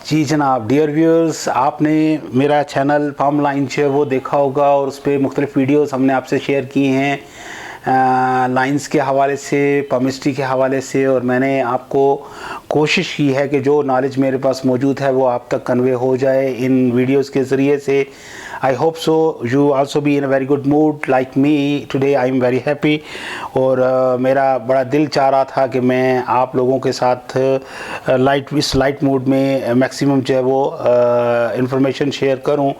जी जनाब, dear viewers, आपने मेरा चैनल फार्म लाइन जो है वो देखा होगा और उस पर मुख्तलिफ़ वीडियोस हमने आपसे शेयर की हैं लाइंस के हवाले से, पमिस्ट्री के हवाले से। और मैंने आपको कोशिश की है कि जो नॉलेज मेरे पास मौजूद है वो आप तक कन्वे हो जाए इन वीडियोस के ज़रिए से। I hope so you also be in a very good mood like me today. I am very happy. और मेरा बड़ा दिल चाह रहा था कि मैं आप लोगों के साथ इस लाइट मूड में मैक्सिमम जो है वो इंफॉर्मेशन शेयर करूं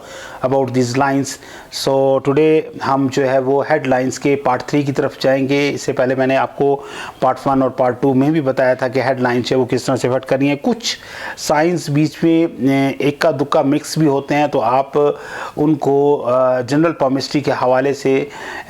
about this lines. So today हम जो है वो हेडलाइंस के पार्ट 3 की तरफ जाएंगे। इससे पहले मैंने आपको पार्ट 1 और पार्ट 2 में भी बताया था कि हेडलाइंस है वो किस तरह से फिट करनी है। कुछ साइंस बीच में इक्का दुक्का मिक्स भी होते हैं, तो आप उनको जनरल पमिस्ट्री के हवाले से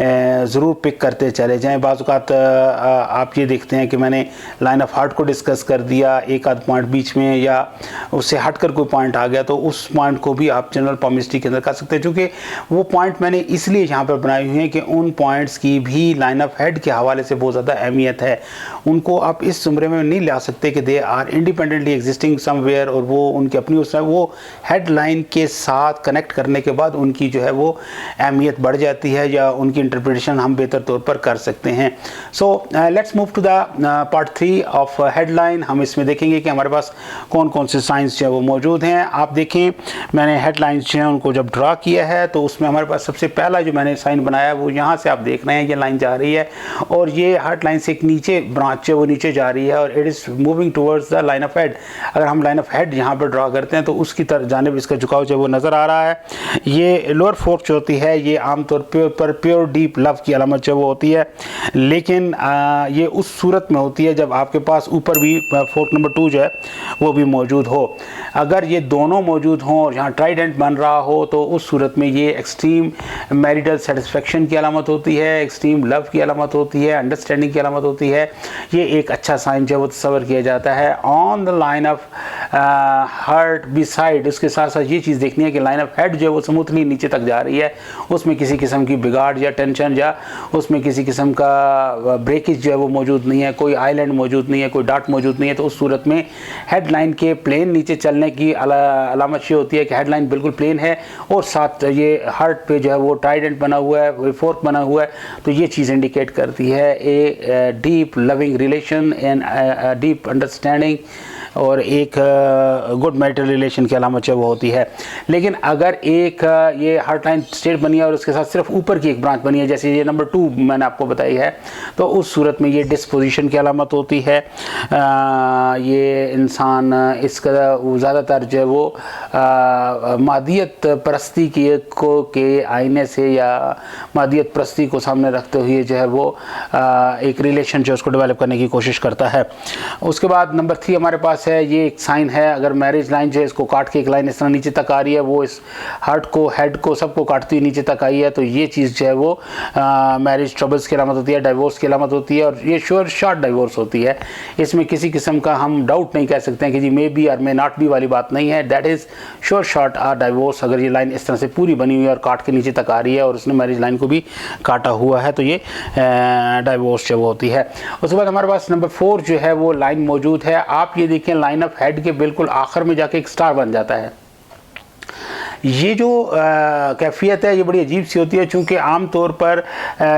ज़रूर पिक करते चले जाएं। बाज़ औक़ात आप ये देखते हैं कि मैंने लाइन ऑफ हार्ट को डिस्कस कर दिया, एक आध पॉइंट बीच में या उससे हटकर कोई पॉइंट आ गया तो उस पॉइंट को भी आप जनरल पमिस्ट्री के अंदर कर सकते हैं। चूँकि वो पॉइंट मैंने इसलिए यहाँ पर बनाए हुए हैं कि उन पॉइंट्स की भी लाइन ऑफ हेड के हवाले से बहुत ज़्यादा अहमियत है। उनको आप इस ज़ुमरे में नहीं ला सकते कि they are independently existing somewhere और वो उनकी अपनी उस वो हेडलाइन के साथ कनेक्ट करने के बाद उनकी जो है वो अहमियत बढ़ जाती है या उनकी इंटरप्रिटेशन हम बेहतर तौर पर कर सकते हैं। So let's move to the part 3 of headline. हम इसमें देखेंगे कि हमारे पास कौन कौन से साइंस जो है वो मौजूद हैं। आप देखें, मैंने हेडलाइंस जो हैं उनको जब ड्रा किया है तो उसमें हमारे पास सबसे पहला जो मैंने साइन बनाया वो यहाँ से आप देख रहे हैं, ये लाइन जा रही है और ये हेडलाइन से एक नीचे ब्रांच है वो नीचे जा रही है और it is moving towards the line of head. अगर हम लाइन ऑफ हेड यहाँ पर ड्रा करते हैं तो उसकी तरफ जानिब इसका झुकाव जो है वो नज़र आ रहा है। ये लोअर फोर्क जो होती है ये आमतौर पर प्योर डीप लव की अलामत जो वो होती है, लेकिन ये उस सूरत में होती है जब आपके पास ऊपर भी फोर्क नंबर 2 जो है वो भी मौजूद हो। अगर ये दोनों मौजूद हों और यहाँ ट्राइडेंट बन रहा हो तो उस सूरत में ये एक्सट्रीम मैरिटल सेटिस्फेक्शन की अलामत होती है, एक्सट्रीम लव की अलामत होती है, अंडरस्टैंडिंग की अलामत होती है। ये एक अच्छा साइन जो है वो तस्वर किया जाता है। On the line of heart beside, उसके साथ साथ ये चीज़ देखनी है कि लाइन ऑफ हेड जो है वो स्मूथली नीचे तक जा रही है, उसमें किसी किस्म की बिगाड़ या टेंशन या उसमें किसी किस्म का ब्रेकेज जो है वो मौजूद नहीं है, कोई आइलैंड मौजूद नहीं है, कोई डार्ट मौजूद नहीं है। तो उस सूरत में हेडलाइन के प्लेन नीचे चलने की अलामत ये होती है कि हेडलाइन बिल्कुल प्लेन है और साथ ये हार्ट पे जो है वो ट्राइडेंट बना हुआ है, फोर्क बना हुआ है। तो ये चीज़ इंडिकेट करती है a deep loving relation and deep understanding और एक गुड मैरिटल रिलेशन की अलामत जो वो होती है। लेकिन अगर एक ये हार्ट लाइन स्ट्रेट बनी है और उसके साथ सिर्फ ऊपर की एक ब्रांच बनी है, जैसे ये नंबर 2 मैंने आपको बताई है, तो उस सूरत में ये डिस्पोजिशन की अलामत होती है। ये इंसान इसका ज़्यादातर जो है वो मादियत परस्ती के आईने से या मादियत परस्ती को सामने रखते हुए जो है वो एक रिलेशन जो उसको डेवलप करने की कोशिश करता है। उसके बाद नंबर 3 हमारे पास है, ये एक साइन है। अगर मैरिज लाइन जो है इसको काट के एक लाइन इस तरह नीचे तक आ रही है, वो इस हार्ट को, हेड को, सबको काटती हुई नीचे तक आई है, तो ये चीज़ जो है वो मैरिज ट्रबल्स की अलामत होती है, डाइवोर्स की अलामत होती है। और ये श्योर शॉर्ट डाइवोर्स होती है, इसमें किसी किस्म का हम डाउट नहीं कह सकते हैं कि जी मे बी और मे नॉट बी वाली बात नहीं है। That is sure short divorce. अगर ये लाइन इस तरह से पूरी बनी हुई है और काट के नीचे तक आ रही है और उसने मैरिज लाइन को भी काटा हुआ है, तो ये डाइवोर्स जो वो होती है। उसके बाद हमारे पास नंबर 4 जो है वो लाइन मौजूद है। आप ये देखें, लाइन ऑफ हेड के बिल्कुल आखिर में जाके एक स्टार बन जाता है। ये जो कैफियत है ये बड़ी अजीब सी होती है, चूँकि आम तौर पर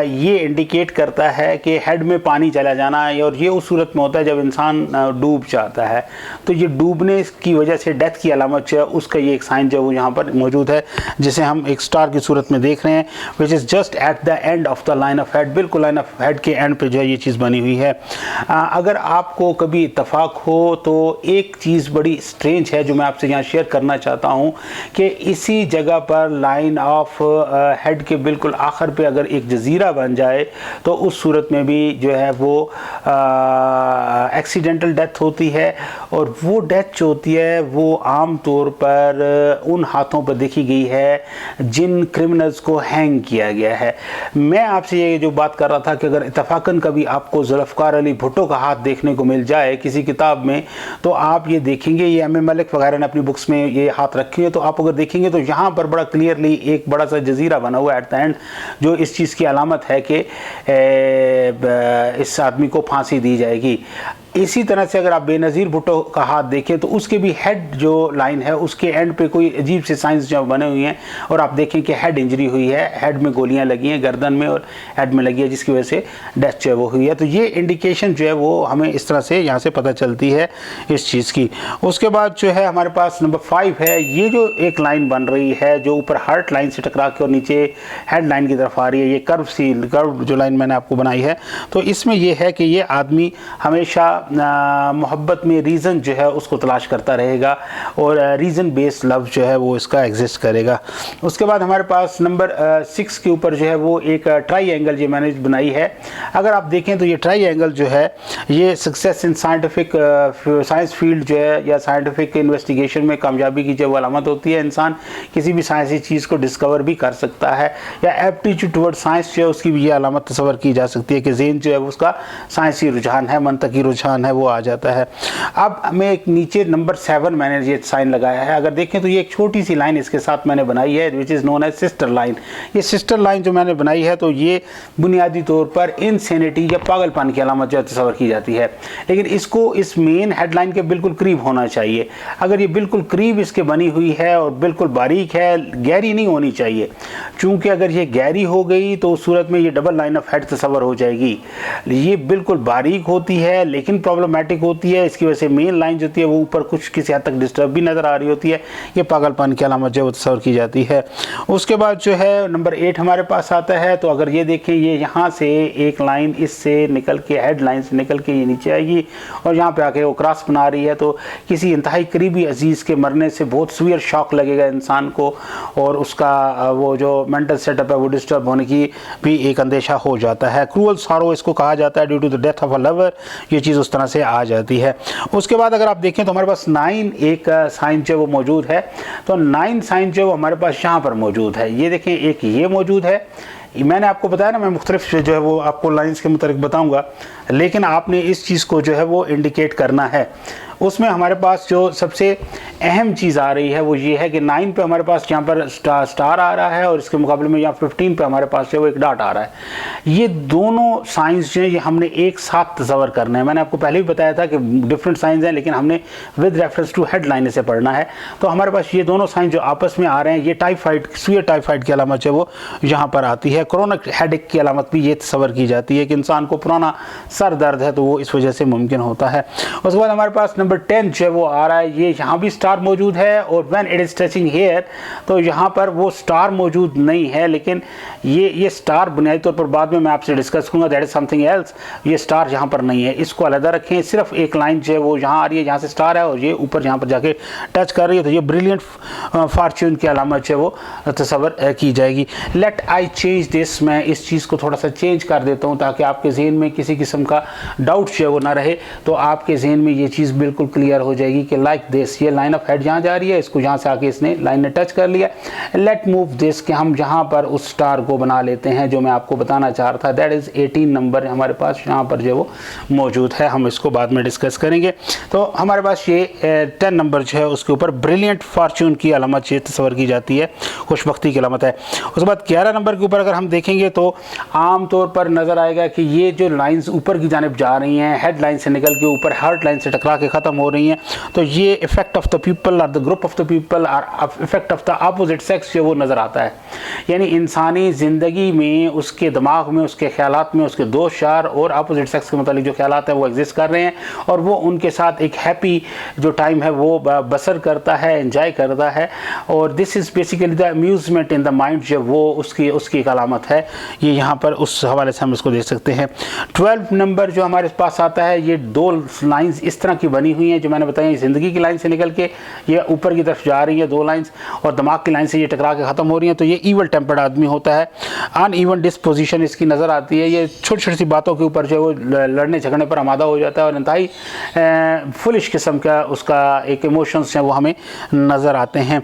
ये इंडिकेट करता है कि हेड में पानी चला जाना है और ये उस सूरत में होता है जब इंसान डूब जाता है। तो ये डूबने की वजह से डेथ की अलामत जो है उसका ये एक साइन जो है वो यहाँ पर मौजूद है, जिसे हम एक स्टार की सूरत में देख रहे हैं, which is just at the end of the line of head. बिल्कुल लाइन ऑफ हेड के एंड पे जो है ये चीज़ बनी हुई है। अगर आपको कभी इत्तफाक हो तो एक चीज़ बड़ी स्ट्रेंज है जो मैं आपसे यहाँ शेयर करना चाहता हूँ कि इसी जगह पर लाइन ऑफ हेड के बिल्कुल आखिर पे अगर एक जजीरा बन जाए तो उस सूरत में भी जो है वो एक्सीडेंटल डेथ होती है। और वो डेथ जो होती है वो आम तौर पर उन हाथों पर देखी गई है जिन क्रिमिनल्स को हैंग किया गया है। मैं आपसे ये जो बात कर रहा था कि अगर इत्तफाकन कभी आपको जुल्फ़िकार अली भुट्टो का हाथ देखने को मिल जाए किसी किताब में, तो आप ये देखेंगे, ये एम ए मलिक वगैरह ने अपनी बुक्स में ये हाथ रखे हैं, तो आप अगर देखेंगे तो यहाँ पर बड़ा क्लियरली एक बड़ा सा जजीरा बना हुआ है एट द एंड, जो इस चीज़ की अलामत है कि इस आदमी को फांसी दी जाएगी। इसी तरह से अगर आप बेनज़ीर भुट्टो का हाथ देखें तो उसके भी हेड जो लाइन है उसके एंड पे कोई अजीब से साइंस जो बने हुए हैं और आप देखें कि हेड इंजरी हुई है, हेड में गोलियां लगी हैं, गर्दन में और हेड में लगी है, जिसकी वजह से डेथ जो है वो हुई है। तो ये इंडिकेशन जो है वो हमें इस तरह से यहाँ से पता चलती है इस चीज़ की। उसके बाद जो है हमारे पास नंबर 5 है, ये जो एक लाइन बन रही है जो ऊपर हार्ट लाइन से टकरा के और नीचे हेड लाइन की तरफ आ रही है, ये कर्व जो लाइन मैंने आपको बनाई है, तो इसमें ये है कि ये आदमी हमेशा मोहब्बत में रीज़न जो है उसको तलाश करता रहेगा और रीज़न बेस्ड लव जो है वो इसका एग्जिस्ट करेगा। उसके बाद हमारे पास नंबर 6 के ऊपर जो है वो एक ट्राई एंगल ये मैंने बनाई है। अगर आप देखें तो ये ट्राई एंगल जो है ये सक्सेस इन साइंस फील्ड जो है या साइंटिफिक इन्वेस्टिगेशन में कामयाबी की जो अलामत होती है। इंसान किसी भी साइंसी चीज़ को डिस्कवर भी कर सकता है या एप्टीट्यूड टुवर्ड साइंस जो है उसकी भी ये अलामत तस्वर की जा सकती है कि ज़हन जो है उसका साइंसी रुझान है, मंतकी रुझान है, वो आ जाता है। अब मैं एक नीचे नंबर 7 मैंने ये साइन लगाया है। अगर देखें तो ये एक छोटी सी लाइन इसके साथ मैंने बनाई है which is known as sister line. ये सिस्टर लाइन जो मैंने बनाई है तो ये बुनियादी तौर पर इनसेनिटी या पागलपन की अलामत जो तस्वर की जाती है, लेकिन इसको इस मेन हेडलाइन के बिल्कुल करीब होना चाहिए। अगर ये बिल्कुल करीब इसके बनी हुई है और बिल्कुल बारीक है, गहरी नहीं होनी चाहिए, चूँकि अगर ये गहरी हो गई तो उस सूरत में ये डबल लाइन ऑफ हेड तस्वर हो जाएगी। ये बिल्कुल बारीक होती है लेकिन प्रॉब्लमेटिक होती है, इसकी वजह से मेन लाइन जो होती है वो ऊपर कुछ किसी हद तक डिस्टर्ब भी नज़र आ रही होती है। ये पागलपन की अलामत जो तस्वर की जाती है। उसके बाद जो है नंबर 8 हमारे पास आता है। तो अगर ये देखें, ये यहाँ से एक लाइन इससे निकल के हेड लाइन से निकल के ये नीचे आएगी और यहाँ पे आके वो क्रॉस बना रही है, तो किसी इंतहाई करीबी अजीज़ के मरने से बहुत सीवियर शॉक लगेगा इंसान को और उसका वो जो मेंटल सेटअप है वो डिस्टर्ब होने की भी एक अंदेशा हो जाता है। क्रूअल सॉरो इसको कहा जाता है, due to the death of a lover, ये चीज़ उस तरह से आ जाती है। उसके बाद अगर आप देखें तो हमारे पास 9 एक साइन जो वो मौजूद है। तो 9 साइन जो हमारे पास यहाँ पर मौजूद है, ये देखें, एक ये मौजूद है। मैंने आपको बताया ना, मैं मुख्तलिफ जो है वो आपको लाइंस के मुताबिक बताऊंगा, लेकिन आपने इस चीज़ को जो है वो इंडिकेट करना है। उसमें हमारे पास जो सबसे अहम चीज़ आ रही है वो ये है कि 9 पे हमारे पास यहाँ पर स्टार आ रहा है और इसके मुकाबले में यहाँ 15 पे हमारे पास जो है वो एक डॉट आ रहा है। ये दोनों साइंस जो है ये हमने एक साथ तस्वर करना है। मैंने आपको पहले भी बताया था कि डिफरेंट साइंस हैं, लेकिन हमने विद रेफरेंस टू हेडलाइन से पढ़ना है। तो हमारे पास ये दोनों साइंस जो आपस में आ रहे हैं, ये टाइफाइड, सुई टाइफाइड की अलामत जो है वो यहाँ पर आती है। क्रोनिक हेडेक की अलामत भी ये तस्वर की जाती है कि इंसान को पुराना सर दर्द है तो वो इस वजह से मुमकिन होता है। उसके बाद हमारे पास नंबर 10 जो है वो आ रहा है, ये यहाँ भी स्टार मौजूद है और when it is touching here, तो यहाँ पर वो स्टार मौजूद नहीं है, लेकिन ये स्टार बुनियादी तौर पर बाद में मैं आपसे डिस्कस करूँगा, दैट इज समथिंग एल्स। ये स्टार यहाँ पर नहीं है, इसको अलग रखें। सिर्फ एक लाइन जो है वो यहाँ आ रही है, यहाँ से स्टार है और ये ऊपर यहाँ पर जाके टच कर रही है, तो ये ब्रिलियंट फॉर्च्यून की अलामत जो है वो तस्वर की जाएगी। लेट आई चेंज दिस, मैं इस चीज़ को थोड़ा सा चेंज कर देता हूँ ताकि आपके जहन में किसी किस्म का डाउट जो है वो ना रहे, तो आपके जहन में ये चीज़ बिल्कुल क्लियर हो जाएगी कि लाइक दिस, ये लाइन ऑफ हेड यहाँ जा रही है, इसको यहाँ से आके इसने लाइन ने टच कर लिया। लेट मूव दिस, कि हम यहाँ पर उस स्टार को बना लेते हैं जो मैं आपको बताना चाह रहा था। दैट इज़ 18 नंबर हमारे पास यहाँ पर जो वो मौजूद है, हम इसको बाद में डिस्कस करेंगे। तो हमारे पास ये 10 नंबर जो है उसके ऊपर ब्रिलियंट फॉर्च्यून की अलामत ये तस्वर की जाती है, खुशबख्ती की अलामत है। उसके बाद 11 नंबर के ऊपर अगर हम देखेंगे तो आम तौर पर नज़र आएगा कि ये जो लाइंस ऊपर की जानिब जा रही हैं, हेड लाइन से निकल के ऊपर हार्ट लाइन से टकरा के ख़त्म हो रही हैं, तो ये इफेक्ट ऑफ द पीपल और the group of the people और effect of the opposite sex जो वो नज़र आता है। यानी इंसानी ज़िंदगी में उसके दिमाग में, उसके ख्यालात में उसके दोस्त यार और अपोजिट सेक्स के मतलब जो ख्यालात हैं वो एग्जिस्ट कर रहे हैं और वो उनके साथ एक हैप्पी जो टाइम है वो बसर करता है, एंजॉय करता है। और this is basically the amusement in the mind जो वो उसकी एक अलामत है। ये यहाँ पर उस हवाले से हम इसको देख सकते हैं। 12 नंबर जो हमारे पास आता है, ये 2 लाइंस इस तरह की बनी हुई हैं जो मैंने बताया, ज़िंदगी की लाइन से निकल के ये ऊपर की तरफ जा रही है 2 लाइंस और दिमाग की लाइन से ये टकरा के ख़त्म हो रही हैं। तो ये ईवल टेम्पर्ड आदमी होता है, अनइवन डिस्पोजिशन इसकी नज़र आती है। ये छोटी छोटी सी बातों के ऊपर जो वो लड़ने झगड़ने पर आमादा हो जाता है और इंतहाई फुलिश किस्म का उसका एक इमोशंस हैं वो हमें नज़र आते हैं।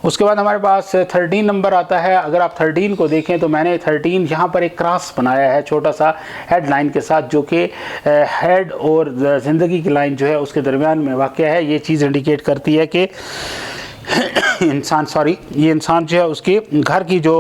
उसके बाद हमारे पास 13 नंबर आता है। अगर आप 13 को देखें तो मैंने 13 यहाँ पर एक क्रॉस बनाया है छोटा सा हेडलाइन के साथ, जो कि हेड और ज़िंदगी की लाइन जो है उसके दरमियान में वाक़ है। ये चीज़ इंडिकेट करती है कि ये इंसान जो है उसके घर की जो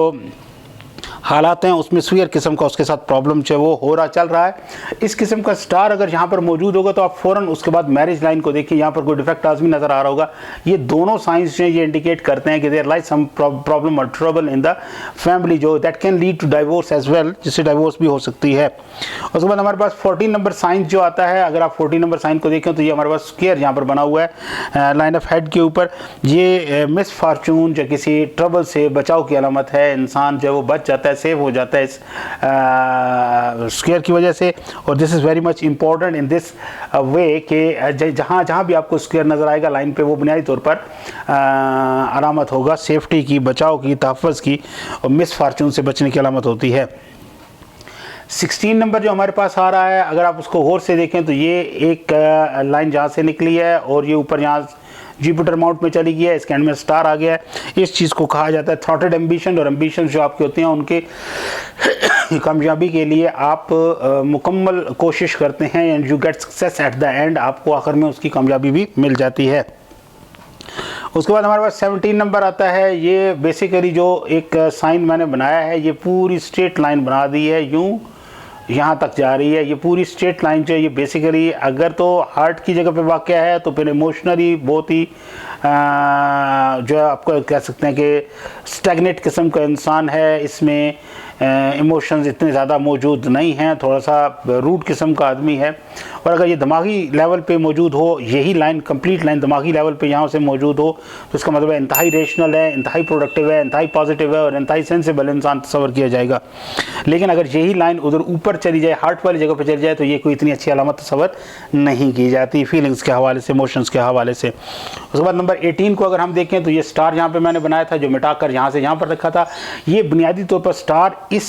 हालात हैं उसमें स्फीयर किस्म का उसके साथ प्रॉब्लम जो है वो हो रहा चल रहा है। इस किस्म का स्टार अगर यहाँ पर मौजूद होगा तो आप फ़ौरन उसके बाद मैरिज लाइन को देखिए, यहाँ पर कोई डिफेक्ट आजमी नज़र आ रहा होगा। ये दोनों साइंस जो है ये इंडिकेट करते हैं कि देयर लाइज सम प्रॉब्लम और ट्रबल इन द फैमिली जो that can lead to divorce as well, जिससे डाइवोर्स भी हो सकती है। उसके बाद हमारे पास 14 नंबर साइंस जो आता है, अगर आप 14 नंबर साइन को देखें तो ये हमारे पास स्क्वायर यहाँ पर बना हुआ है लाइन ऑफ हेड के ऊपर। ये मिस फॉर्चून या किसी ट्रबल से बचाव की अलामत है। इंसान जो है वो बच जाता है, सेव हो जाता है इस स्क्वायर की वजह से। और this is very much important in this way कि जहाँ जहाँ भी आपको स्क्वायर नज़र आएगा लाइन पे, वो बुनियादी तौर पर अलामत होगा सेफ्टी की, बचाव की, तहफ़्फ़ुज़ की और मिस फॉर्चून से बचने की अलामत होती है। 16 नंबर जो हमारे पास आ रहा है, अगर आप उसको गौर से देखें तो ये एक लाइन जहाँ से निकली है और ये ऊपर यहाँ जुपिटर माउंट में चली गई है, इसके एंड में स्टार आ गया है। इस चीज़ को कहा जाता है थ्रॉटेड एम्बिशन। और एम्बिशन जो आपके होते हैं उनके कामयाबी के लिए आप मुकम्मल कोशिश करते हैं and you get success at the end, आपको आखिर में उसकी कामयाबी भी मिल जाती है। उसके बाद हमारे पास 17 नंबर आता है। ये बेसिकली जो एक साइन मैंने बनाया है, ये पूरी स्ट्रेट लाइन बना दी है, यूँ यहाँ तक जा रही है। ये पूरी स्ट्रेट लाइन जो है ये बेसिकली अगर तो हार्ट की जगह पे वाक़ है तो फिर इमोशनली बहुत ही जो है आपको कह सकते हैं कि स्टैग्नेट किस्म का इंसान है। इसमें इमोशंस इतने ज़्यादा मौजूद नहीं हैं, थोड़ा सा रूट किस्म का आदमी है। और अगर ये दिमागी लेवल पे मौजूद हो, यही लाइन कंप्लीट लाइन दिमागी लेवल पे यहाँ से मौजूद हो, तो इसका मतलब है इंतहाई रेशनल है, इंतहाई प्रोडक्टिव है, इंतहाई पॉजिटिव है और इंतहाई सेंसिबल इंसान तस्वर किया जाएगा। लेकिन अगर यही लाइन उधर ऊपर चली जाए, हार्ट वाली जगह पर चली जाए, तो ये कोई इतनी अच्छी अलामत तस्वर नहीं की जाती फीलिंग्स के हवाले से, इमोशंस के हवाले से। उसके बाद नंबर 18 को अगर हम देखें तो ये स्टार यहाँ पे मैंने बनाया था, जो मिटाकर यहाँ से यहाँ पर रखा था। ये बुनियादी तौर पर स्टार इस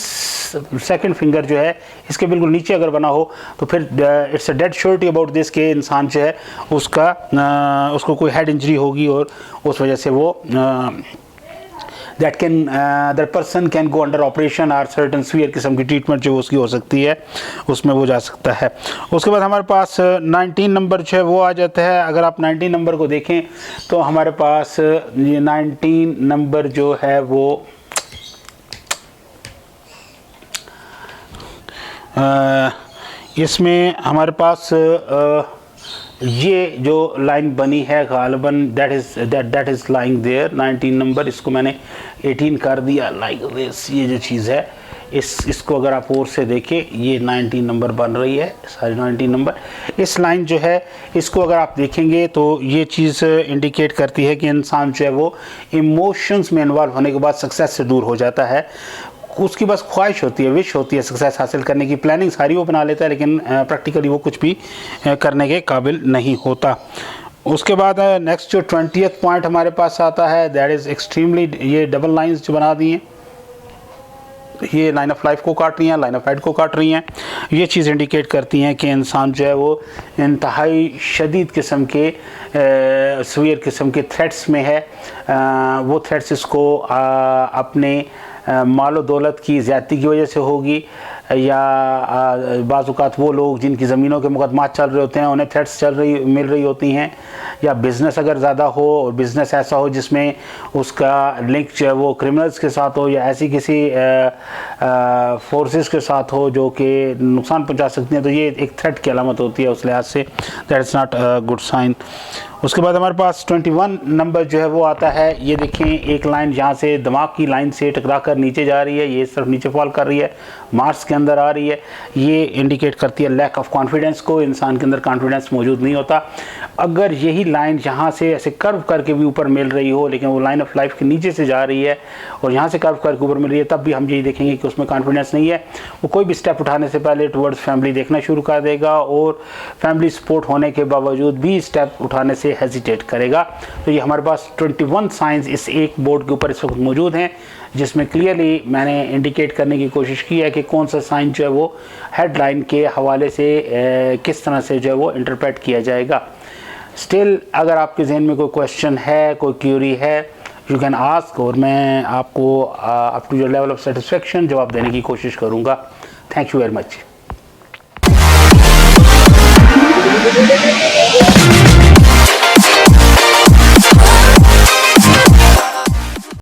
सेकंड फिंगर जो है इसके बिल्कुल नीचे अगर बना हो तो फिर it's a dead surety about this के इंसान जो है उसको कोई हेड इंजरी होगी और उस वजह से वो that person can go under operation और certain severe किस्म की ट्रीटमेंट जो उसकी हो सकती है, उसमें वो जा सकता है। उसके बाद हमारे पास 19 नंबर जो है वो आ जाता है। अगर आप 19 नंबर को देखें तो हमारे पास ये 19 नंबर जो है वो इसमें हमारे पास ये जो लाइन बनी है गालिबन that is lying there 19 number, इसको मैंने 18 कर दिया लाइक दिस। ये जो चीज़ है इसको अगर आप और से देखें, ये 19 नंबर बन रही है, सारी 19 नंबर। इस लाइन जो है इसको अगर आप देखेंगे तो ये चीज़ इंडिकेट करती है कि इंसान जो है वो इमोशंस में इन्वॉल्व होने के बाद सक्सेस से दूर हो जाता है। उसकी बस ख्वाहिश होती है, विश होती है सक्सेस हासिल करने की, प्लानिंग सारी वो बना लेता है, लेकिन प्रैक्टिकली वो कुछ भी करने के काबिल नहीं होता। उसके बाद नेक्स्ट जो 20th पॉइंट हमारे पास आता है, दैट इज़ एक्सट्रीमली, ये डबल लाइंस जो बना दी हैं, ये लाइन ऑफ लाइफ को काट रही हैं, लाइन ऑफ हेड को काट रही हैं। ये चीज़ इंडिकेट करती हैं कि इंसान जो है वो इंतहाई शदीद किस्म के सीवियर किस्म के थ्रेट्स में है। वो थ्रेट्स इसको अपने मालो दौलत की ज़्यादती की वजह से होगी, या बाज़ औक़ात वो लोग जिनकी ज़मीनों के मुकदमात चल रहे होते हैं उन्हें थ्रेट्स मिल रही होती हैं, या बिज़नेस अगर ज़्यादा हो और बिज़नेस ऐसा हो जिसमें उसका लिंक जो है वो क्रिमिनल्स के साथ हो या ऐसी किसी फोर्सेस के साथ हो जो कि नुकसान पहुंचा सकती हैं, तो ये एक थ्रेट की अलामत होती है उस लिहाज से, that is not a good sign. उसके बाद हमारे पास 21 नंबर जो है वो आता है। ये देखें, एक लाइन यहाँ से दिमाग की लाइन से टकरा कर नीचे जा रही है, ये सिर्फ नीचे फॉल कर रही है, मार्स के अंदर आ रही है। ये इंडिकेट करती है लैक ऑफ कॉन्फिडेंस को, इंसान के अंदर कॉन्फिडेंस मौजूद नहीं होता। अगर यही लाइन यहाँ से ऐसे कर्व करके भी ऊपर मिल रही हो, लेकिन वो लाइन ऑफ लाइफ के नीचे से जा रही है और यहाँ से कर्व करके ऊपर मिल रही है, तब भी हम यही देखेंगे कि उसमें कॉन्फिडेंस नहीं है। वो कोई भी स्टेप उठाने से पहले टुवर्ड्स फैमिली देखना शुरू कर देगा और फैमिली सपोर्ट होने के बावजूद भी स्टेप उठाने से हेजिटेट करेगा। तो ये हमारे पास 21 साइंस इस एक बोर्ड के ऊपर इस वक्त मौजूद हैं, जिसमें क्लियरली मैंने इंडिकेट करने की कोशिश की है कि कौन सा साइन जो है वो हेडलाइन के हवाले से किस तरह से जो है वो इंटरप्रेट किया जाएगा। स्टिल अगर आपके जहन में कोई क्वेश्चन है, कोई क्यूरी है, यू कैन आस्क, और मैं आपको up to your level of satisfaction जवाब देने की कोशिश करूँगा। Thank you very much.